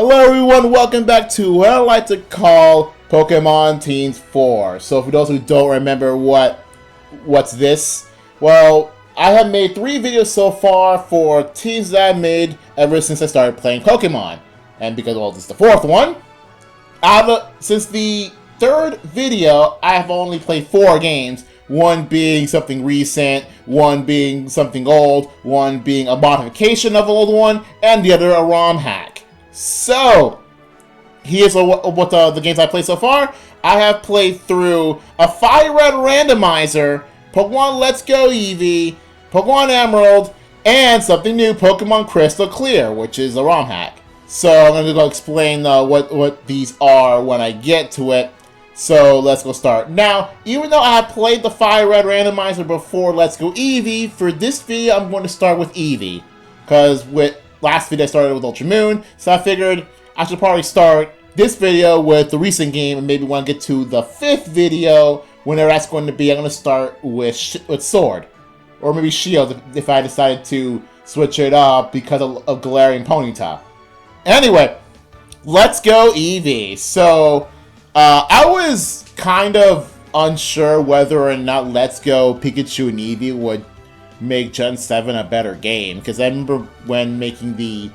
Hello everyone, welcome back to what I like to call Pokemon Teens 4. So for those who don't remember what's this, well, I have made 3 videos so far for teams that I've made ever since I started playing Pokemon. And because, well, this is the 4th one, since the 3rd video, I have only played 4 games. One being something recent, one being something old, one being a modification of an old one, and the other a ROM hack. So, here's what the games I played so far. I have played through a Fire Red randomizer, Pokemon Let's Go Eevee, Pokemon Emerald, and something new, Pokemon Crystal Clear, which is a ROM hack. So I'm going to go explain what these are when I get to it. So let's go start. Now, even though I have played the Fire Red randomizer before Let's Go Eevee, for this video I'm going to start with Eevee. Because with last video I started with Ultra Moon, so I figured I should probably start this video with the recent game, and maybe when I get to the 5th video, whenever that's going to be, I'm going to start with Sword. Or maybe Shield if I decided to switch it up because of Galarian Ponyta. Anyway, let's go Eevee. So, I was kind of unsure whether or not Let's Go Pikachu and Eevee would make Gen 7 a better game, because I remember when making the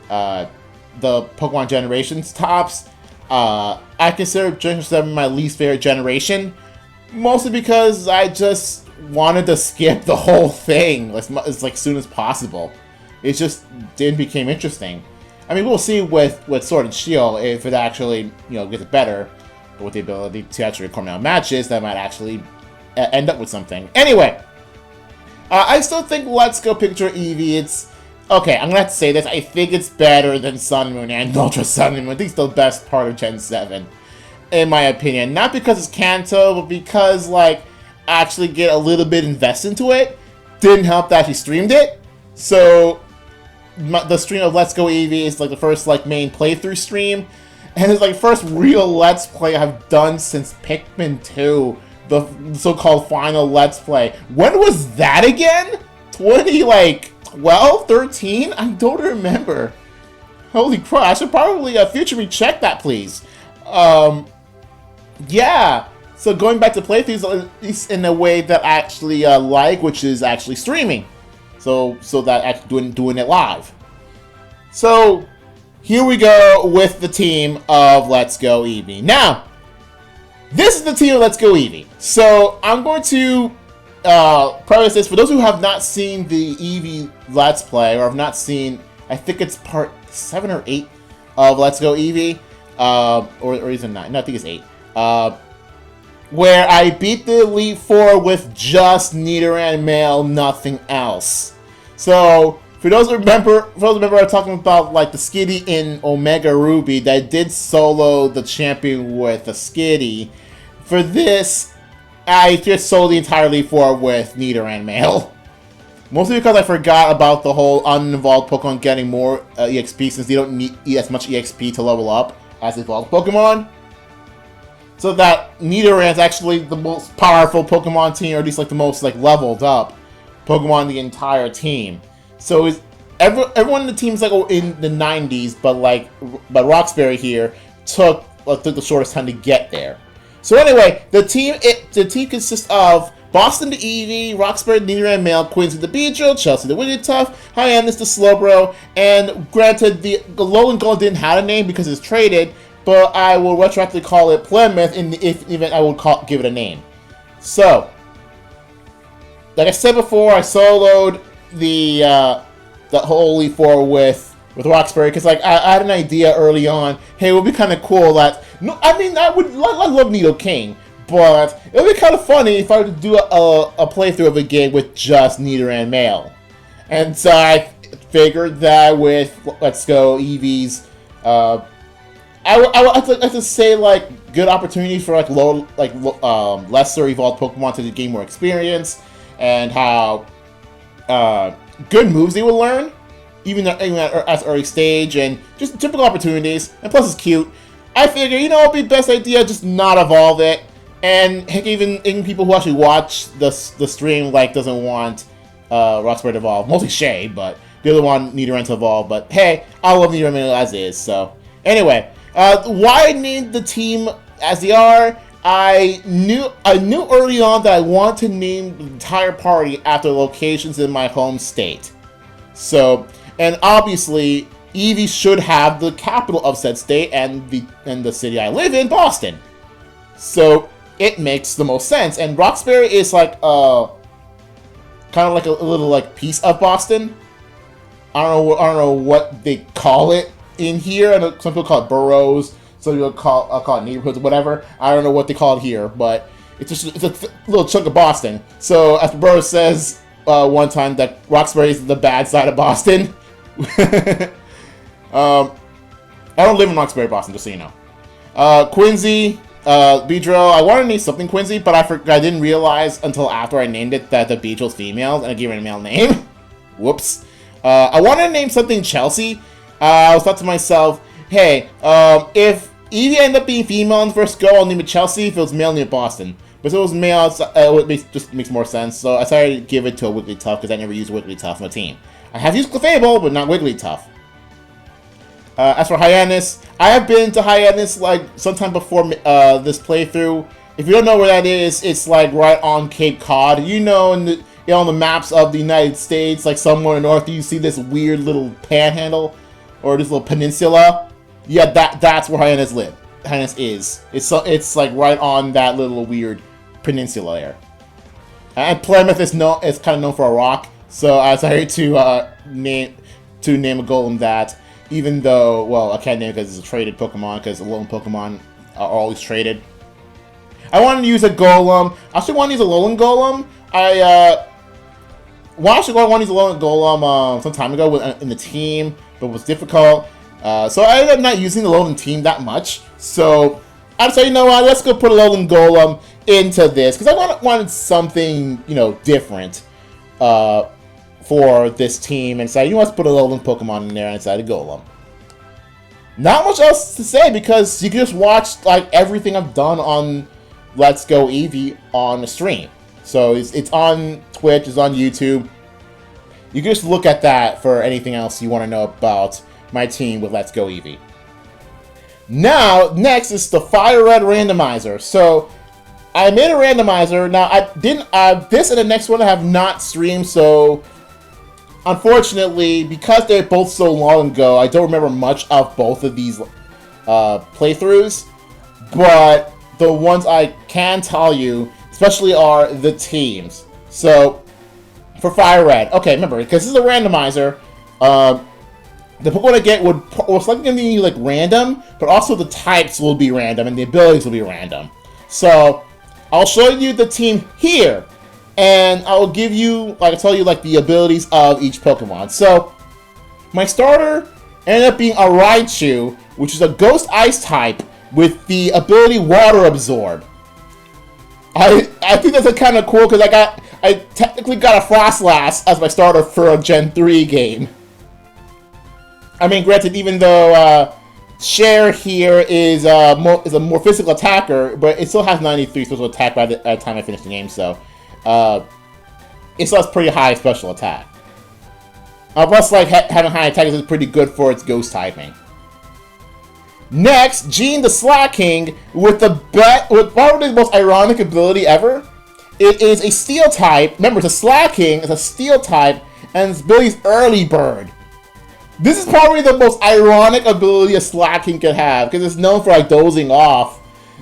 Pokemon Generations tops, I consider Gen 7 my least favorite generation, mostly because I just wanted to skip the whole thing as soon as possible. It just didn't become interesting. I mean, we'll see with Sword and Shield if it actually, gets better, with the ability to actually record out matches that might actually end up with something. Anyway, I still think Let's Go Pikachu Eevee, it's... Okay, I'm gonna have to say this, I think it's better than Sun Moon and Ultra Sun and Moon. I think it's the best part of Gen 7, in my opinion. Not because it's Kanto, but because, I actually get a little bit invested into it. Didn't help that I actually streamed it. So, the stream of Let's Go Eevee is, the first, main playthrough stream. And it's, first real Let's Play I've done since Pikmin 2. The so-called final Let's Play. When was that again? 12, 13? I don't remember. Holy crap, I should probably future recheck that, please. Yeah. So going back to playthroughs, at least in a way that I actually like, which is actually streaming. So that actually doing it live. So here we go with the team of Let's Go Eevee. Now, this is the team of Let's Go Eevee. So I'm going to preface this for those who have not seen the Eevee Let's Play, or have not seen, I think it's part 7 or 8 of Let's Go Eevee, or is it 9? No, I think it's 8. Where I beat the Elite Four with just Nidoran Male, nothing else. So, for those who remember, I was talking about the Skitty in Omega Ruby that did solo the champion with a Skitty. For this, I just sold the entire Elite Four with Nidoran Male. Mostly because I forgot about the whole uninvolved Pokemon getting more EXP, since they don't need as much EXP to level up as evolved Pokemon. So that Nidoran is actually the most powerful Pokemon team, or at least the most leveled up Pokemon in the entire team. So everyone in the team's in the 90s, but Roxbury here took the shortest time to get there. So anyway, the team consists of Boston the Eevee, Roxbury the Nidoran Male, Quincy the Beedrill, Chelsea the Wigglytuff, Hyannis the Slowbro, and granted the Alolan Gold didn't have a name because it's traded, but I will retroactively call it Plymouth in the event I would give it a name. So, like I said before, I soloed the whole Elite Four with Roxbury, because I had an idea early on. Hey, it would be kind of cool that I love Nidoking, but it would be kind of funny if I were to do a playthrough of a game with just Nidoran Male. And so I figured that with Let's Go Eevee's, I would like to say good opportunity for lesser evolved Pokemon to gain more experience, and how good moves they will learn, even at an early stage, and just typical opportunities. And plus, it's cute. I figure, it'd be the best idea just not evolve it. And heck, even people who actually watch the stream doesn't want Roxbury to evolve. Mostly Shay, but the other one Nidoran to evolve. But hey, I love Nidoran as is. So Anyway, why I named the team as they are, I knew early on that I want to name the entire party after locations in my home state. So, and obviously, Eevee should have the capital of said state and the city I live in, Boston. So it makes the most sense. And Roxbury is like kind of like a little like piece of Boston. I don't know what they call it in here. I know some people call it boroughs. Some people call it neighborhoods or whatever. I don't know what they call it here, but it's a little chunk of Boston. So as Burroughs says one time that Roxbury is the bad side of Boston. I don't live in Roxbury, Boston, just so you know. Quincy, Beedrill. I wanted to name something Quincy, but I didn't realize until after I named it that the Beedrill's female, and I gave it a male name. Whoops. I wanted to name something Chelsea. I was thought to myself, hey, if Eevee ended up being female in the first go, I'll name it Chelsea. If it was male, I'll name it Boston. But if it was male, it just makes more sense. So I decided to give it to a Wigglytuff because I never used Wigglytuff on my team. I have used Clefable, but not Wigglytuff. As for Hyannis, I have been to Hyannis like sometime before this playthrough. If you don't know where that is, it's like right on Cape Cod. You know, on the maps of the United States, like somewhere in the north, you see this weird little panhandle or this little peninsula. Yeah, that's where Hyannis live. Hyannis is. It's like right on that little weird peninsula there. And Plymouth is kind of known for a rock, so I decided to name a golem that. Even though, well, I can't name it because it's a traded Pokemon, because Alolan Pokemon are always traded. I wanted to use a Golem. I actually want to use a Alolan Golem. I wanted to use a Alolan Golem some time ago in the team, but it was difficult. So I ended up not using the Alolan team that much. So I decided, you know what, let's go put a Alolan Golem into this, because I wanted something, different. For this team, and decided, let's put a Alolan Pokemon in there, and decided Golem. Not much else to say, because you can just watch like everything I've done on Let's Go Eevee on the stream. So it's on Twitch, it's on YouTube. You can just look at that for anything else you want to know about my team with Let's Go Eevee. Now, next is the Fire Red randomizer. So I made a randomizer. Now this and the next one I have not streamed, so unfortunately, because they're both so long ago, I don't remember much of both of these playthroughs. But the ones I can tell you, especially, are the teams. So, for Fire Red, okay, remember, because this is a randomizer, the Pokemon I get would most likely be like random, but also the types will be random and the abilities will be random. So, I'll show you the team here. And I'll give you, like I tell you, like the abilities of each Pokemon. So, my starter ended up being a Raichu, which is a Ghost Ice type with the ability Water Absorb. I think that's kind of cool because I technically got a Frostlass as my starter for a Gen 3 game. I mean, granted, even though Cher here is a more physical attacker, but it still has 93 special attack by the time I finish the game, so. It still has pretty high special attack. Plus, like, having high attack is pretty good for its ghost typing. Next, Gene the Slacking with probably the most ironic ability ever. It is a steel type. Remember, it's a Slacking, it's a steel type, and its ability is Early Bird. This is probably the most ironic ability a Slacking could have, because it's known for like dozing off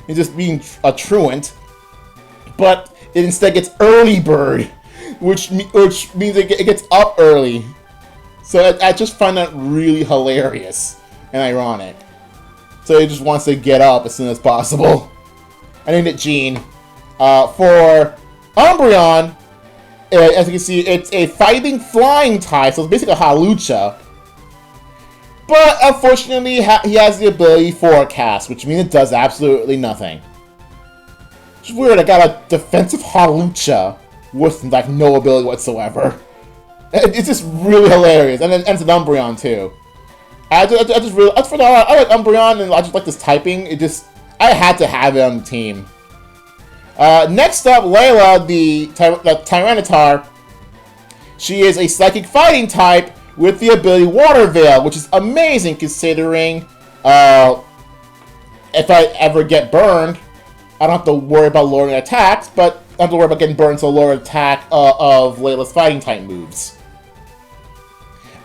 and just being a truant. But it instead gets Early Bird, which means it gets up early. So I just find that really hilarious and ironic. So it just wants to get up as soon as possible. I named it Gene. For Umbreon, as you can see, it's a fighting flying type, so it's basically a Hawlucha. But unfortunately, he has the ability Forecast, which means it does absolutely nothing. It's weird, I got a defensive Hawlucha with like no ability whatsoever. It's just really hilarious, and it's an Umbreon too. I like Umbreon, and I just like this typing. I had to have it on the team. Next up, Layla, the Tyranitar. She is a Psychic Fighting type with the ability Water Veil, which is amazing considering if I ever get burned, I don't have to worry about lowering attacks, but I have to worry about getting burned, so lower attack of Layla's fighting type moves.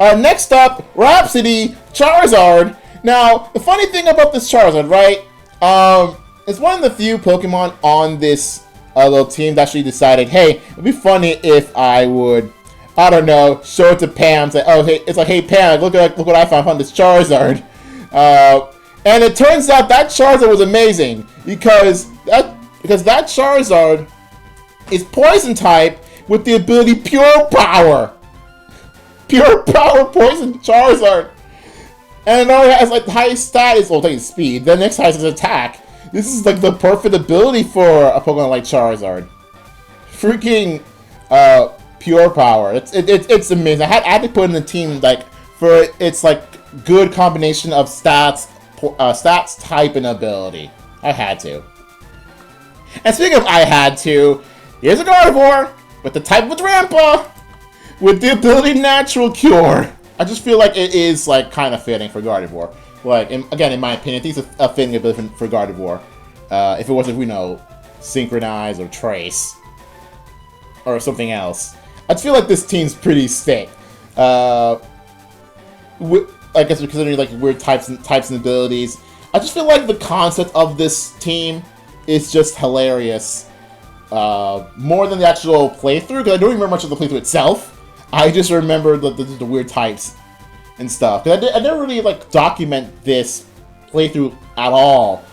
Next up, Rhapsody Charizard. Now, the funny thing about this Charizard, right? It's one of the few Pokemon on this little team that actually decided, hey, it'd be funny if I would, I don't know, show it to Pam, say, oh, hey, it's like, hey, Pam, look what I found on this Charizard. And it turns out that Charizard was amazing because that Charizard is Poison type with the ability Pure Power. Pure Power Poison Charizard. And it already has like the highest stat is speed. The next highest is attack. This is like the perfect ability for a Pokemon like Charizard. Freaking Pure Power. It's amazing. I had to put in the team like for its like good combination of stats, type, and ability. I had to. And speaking of I had to, here's a Gardevoir with the type with Rampa with the ability Natural Cure. I just feel like it is like kind of fitting for Gardevoir. Like again, in my opinion, I think it's a fitting ability for Gardevoir. If it wasn't, Synchronize or Trace or something else, I just feel like this team's pretty sick. I guess considering like weird types and abilities, I just feel like the concept of this team is just hilarious. More than the actual playthrough, because I don't remember much of the playthrough itself. I just remember the weird types and stuff. Because I didn't really like document this playthrough at all.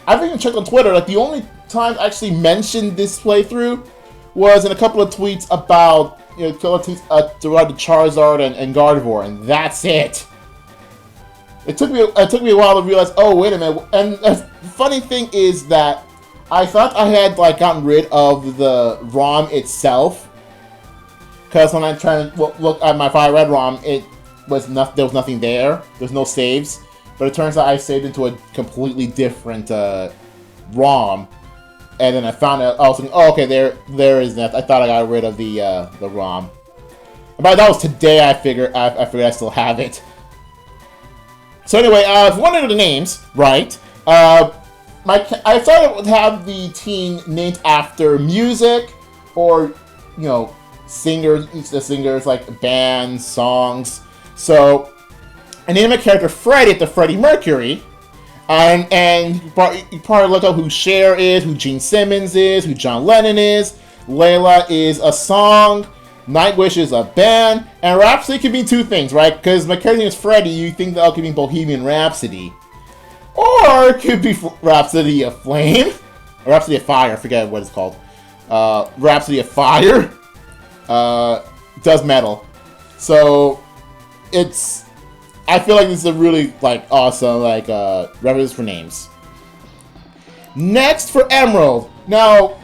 I've even checked on Twitter. Like the only time I actually mentioned this playthrough was in a couple of tweets about throughout the Charizard and Gardevoir, and that's it. It took me a while to realize. Oh, wait a minute. And the funny thing is that I thought I had like gotten rid of the ROM itself, because when I tried to look at my Fire Red ROM, there was nothing there. There's no saves. But it turns out I saved into a completely different ROM, and then I found out. I was thinking, oh, okay, there is that. I thought I got rid of the ROM. But that was today. I figured I still have it. So anyway, if you want to know the names, right? I thought it would have the team named after music or singers like bands, songs. So I named my character Freddy after Freddie Mercury. And you probably look up who Cher is, who Gene Simmons is, who John Lennon is. Layla is a song. Nightwish is a band. And Rhapsody could mean two things, right? Because my character name is Freddy, you think that could mean Bohemian Rhapsody. Or it could be Rhapsody of Flame. Or Rhapsody of Fire, I forget what it's called. Rhapsody of Fire. Does metal. So, I feel like this is a really awesome reference for names. Next for Emerald. Now,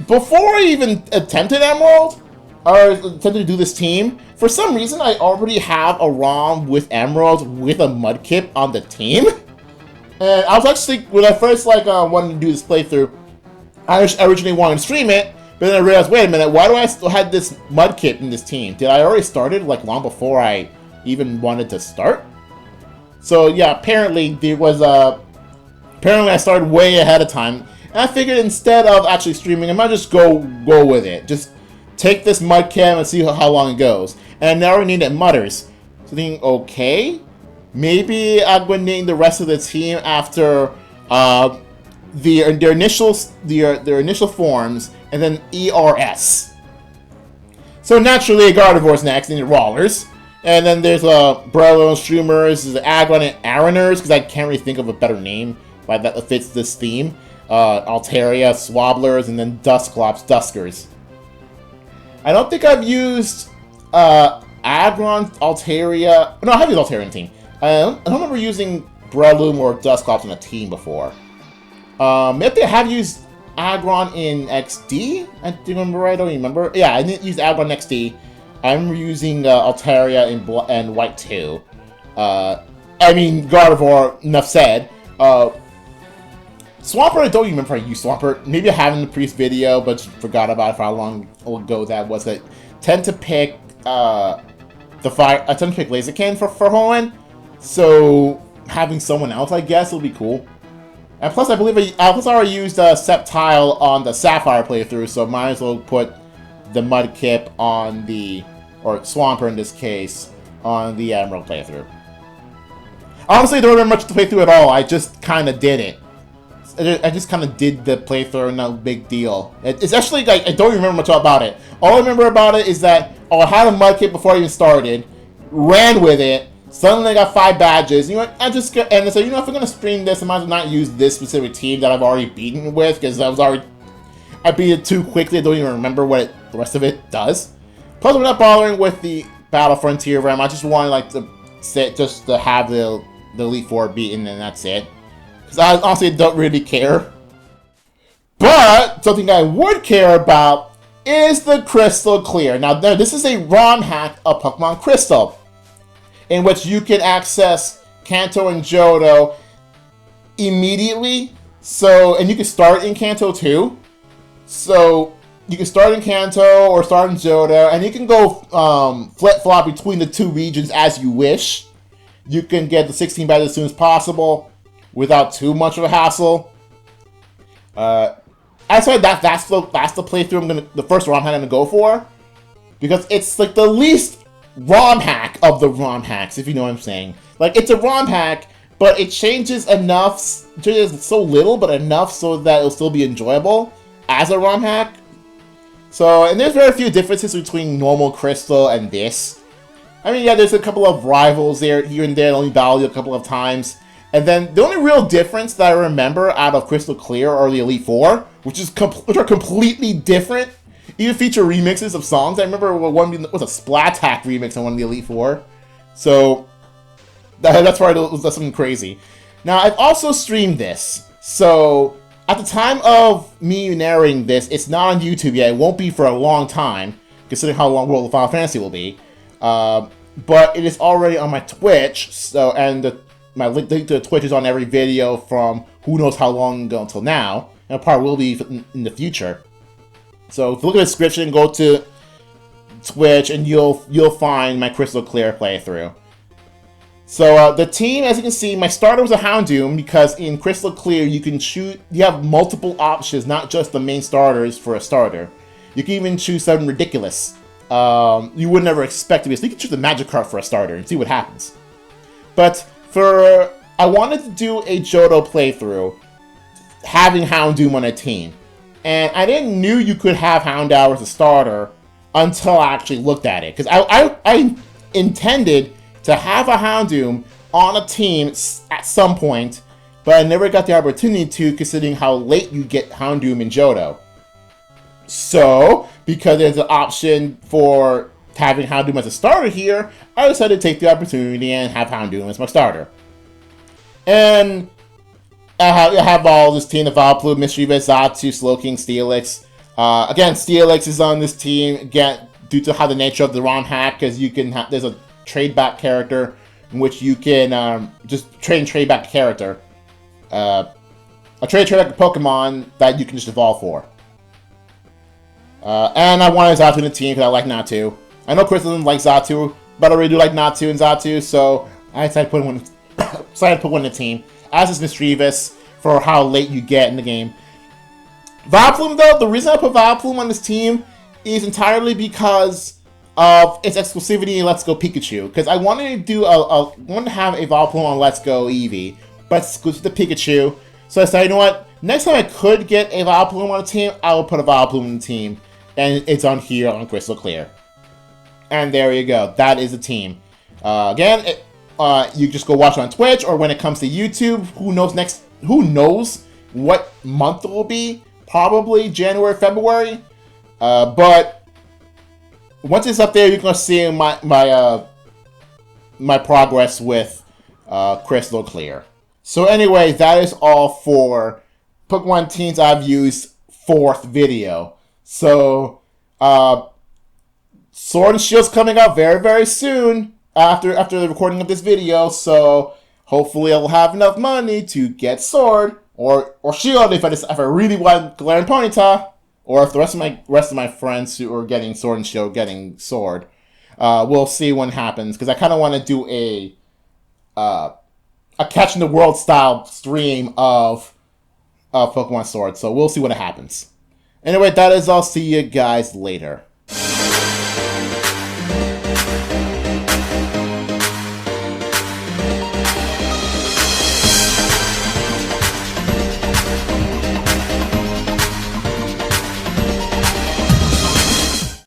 before I even attempted Emerald, or attempted to do this team, for some reason I already have a ROM with Emerald with a Mudkip on the team. And I was actually, when I first wanted to do this playthrough, I originally wanted to stream it, but then I realized, wait a minute, why do I still have this Mudkip in this team? Did I already started long before I even wanted to start? So yeah, apparently I started way ahead of time, and I figured instead of actually streaming, I might just go with it. Just take this Mudkip and see how long it goes. And now we named it Mutters. So thinking, okay, maybe I'm going to name the rest of the team after their initial forms, and then ERS. So naturally, Gardevoir's next, named Rollers. And then there's Burrow and Streamers, there's Aggron and Aroners, because I can't really think of a better name that fits this theme. Altaria, Swabblers, and then Dusclops, Duskers. I don't think I've used Aggron, Altaria. No, I have used Altaria in a team. I don't remember using Breloom or Dusclops in a team before. Maybe I have used Aggron in XD. I do remember right. I don't remember. Yeah, I didn't use Aggron in XD. I remember using Altaria in White 2. Gardevoir, enough said. Swampert, I don't remember if I used Swampert. Maybe I have in the previous video, but just forgot about it for how long ago that was. I tend to pick Blaziken for Hoenn. So having someone else, I guess, will be cool. And plus, I believe I already used Sceptile on the Sapphire playthrough, so might as well put the Mudkip on the, or Swampert in this case, on the Emerald playthrough. Honestly, I don't remember much to play through at all. I just kind of did it. I just kind of did the playthrough, no big deal. It's actually like I don't remember much about it. All I remember about it is that I had a Mudkip before I even started, ran with it. Suddenly I got 5 badges. You know what? And so you know, if I'm gonna stream this, I might as well not use this specific team that I've already beaten with, because I beat it too quickly. I don't even remember what the rest of it does. Plus, I'm not bothering with the Battle Frontier realm. I just want like to sit just to have the Elite Four beaten, and that's it. Because I honestly don't really care. But something I would care about is the Crystal Clear. Now, this is a ROM hack of Pokemon Crystal, in which you can access Kanto and Johto immediately. So, and you can start in Kanto too. So, you can start in Kanto or start in Johto, and you can go flip-flop between the 2 regions as you wish. You can get the 16 badges as soon as possible without too much of a hassle. Actually, that's the playthrough the first ROM hack I'm gonna go for, because it's like the least ROM hack of the ROM hacks, if you know what I'm saying. Like, it's a ROM hack, but it changes enough, changes so little, but enough so that it'll still be enjoyable as a ROM hack. So, and there's very few differences between normal Crystal and this. I mean, yeah, there's a couple of rivals there, here and there, that only battle you a couple of times. And then the only real difference that I remember out of Crystal Clear are the Elite Four, which are completely different. Even feature remixes of songs. I remember one was a Splattack remix on one of the Elite Four. So that's something crazy. Now, I've also streamed this. So at the time of me narrating this, it's not on YouTube yet. It won't be for a long time, considering how long World of Final Fantasy will be. But it is already on my Twitch. So, and my link to Twitch is on every video from who knows how long ago until now. And it probably will be in the future. So if you look at the description, go to Twitch, and you'll find my Crystal Clear playthrough. So the team, as you can see, my starter was a Houndoom, because in Crystal Clear you have multiple options, not just the main starters for a starter. You can even choose something ridiculous. You would never expect to be. So you can choose a Magikarp for a starter and see what happens. But I wanted to do a Johto playthrough, having Houndoom on a team. And I didn't know you could have Houndour as a starter until I actually looked at it. Because I intended to have a Houndoom on a team at some point, but I never got the opportunity to, considering how late you get Houndoom in Johto. So, because there's an option for having Houndoom as a starter here, I decided to take the opportunity and have Houndoom as my starter. And I have all this team: the Vileplume, Mischievous, Xatu, Slowking, Steelix. Again, Steelix is on this team, again, due to how the nature of the ROM hack, because you can there's a trade back character in which you can just trade back character. A trade back Pokemon that you can just evolve for. And I wanted Xatu in the team because I like Natu. I know Chris doesn't like Xatu, but I really do like Natu and Xatu, so I decided to put one in the team. As is Mischievous, for how late you get in the game. Vileplume, though, the reason I put Vileplume on this team is entirely because of its exclusivity in Let's Go Pikachu. Because I wanted to have a Vileplume on Let's Go Eevee, but it's exclusive to Pikachu. So I said, you know what? Next time I could get a Vileplume on a team, I will put a Vileplume on the team. And it's on here on Crystal Clear. And there you go. That is the team. Again, you just go watch it on Twitch, or when it comes to YouTube, who knows what month it will be? Probably January, February. But once it's up there, you're gonna see my progress with Crystal Clear. So anyway, that is all for Pokemon teams I've used 4th video. So Sword and Shield's coming out very, very soon. After the recording of this video, so hopefully I'll have enough money to get Sword or Shield if I really want Galarian Ponyta, or if the rest of my friends who are getting Sword and Shield getting Sword. We'll see what happens, because I kind of want to do a catching the world style stream of Pokemon Sword. So we'll see what happens. Anyway, that is all. See you guys later.